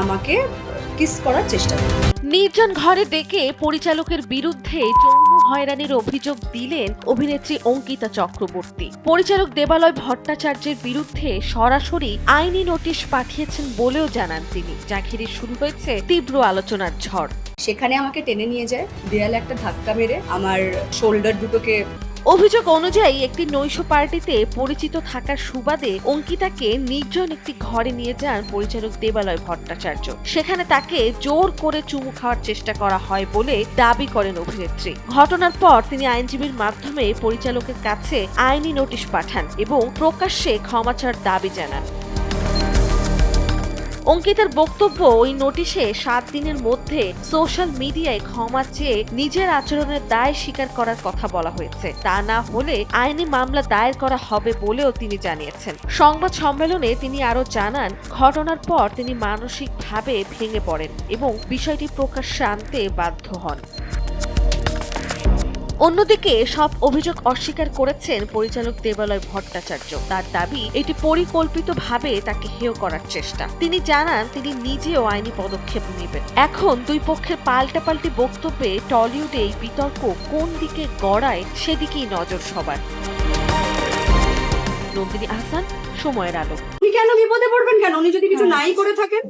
আমাকে কিস করার চেষ্টা করে। নির্জন ঘরে ডেকে পরিচালকের বিরুদ্ধে যৌন হয়রানির অভিযোগ দিলেন অভিনেত্রী অঙ্কিতা চক্রবর্তী। পরিচালক দেবালয় ভট্টাচার্যের বিরুদ্ধে সরাসরি আইনি নোটিশ পাঠিয়েছেন বলেও জানান তিনি, যা ঘিরে শুরু হয়েছে তীব্র আলোচনার ঝড়। সেখানে আমাকে টেনে নিয়ে যায়, দেয়ালে একটা ধাক্কা মেরে আমার শোল্ডার দুটোকে। অভিযোগ অনুযায়ী একটি নৈশ পার্টিতে পরিচিত থাকার সুবাদে অঙ্কিতাকে নির্জন একটি ঘরে নিয়ে যান পরিচালক দেবালয় ভট্টাচার্য। সেখানে তাকে জোর করে চুমু খাওয়ার চেষ্টা করা হয় বলে দাবি করেন অভিনেত্রী। ঘটনার পর তিনি আইনজীবীর মাধ্যমে পরিচালকের কাছে আইনি নোটিশ পাঠান এবং প্রকাশ্যে ক্ষমা চাওয়ার দাবি জানান। অঙ্কিতার বক্তব্য, ওই নোটিশে 7 দিনের মধ্যে সোশ্যাল মিডিয়ায় ক্ষমা চেয়ে নিজের আচরণের দায় স্বীকার করার কথা বলা হয়েছে। তা না হলে আইনি মামলা দায়ের করা হবে বলেও তিনি জানিয়েছেন। সংবাদ সম্মেলনে তিনি আরও জানান, ঘটনার পর তিনি মানসিকভাবে ভেঙে পড়েন এবং বিষয়টি প্রকাশ্যে আনতে বাধ্য হন। অন্যদিকে সব অভিযোগ অস্বীকার করেছেন পরিচালক দেবালয় ভট্টাচার্য। তার দাবি, এটি পরিকল্পিতভাবে তাকে হেয় করার চেষ্টা। তিনি জানান তিনি নিজেও আইনি পদক্ষেপ নেবেন। এখন দুই পক্ষের পাল্টাপাল্টি বক্তব্যে টলিউডে এই বিতর্ক কোন দিকে গড়ায় সেদিকেই নজর সবার। নন্দিনী আহসান, সময়ের আলো। উনি কেন বিপদে পড়বেন কেন? উনি যদি কিছু নাই করে থাকেন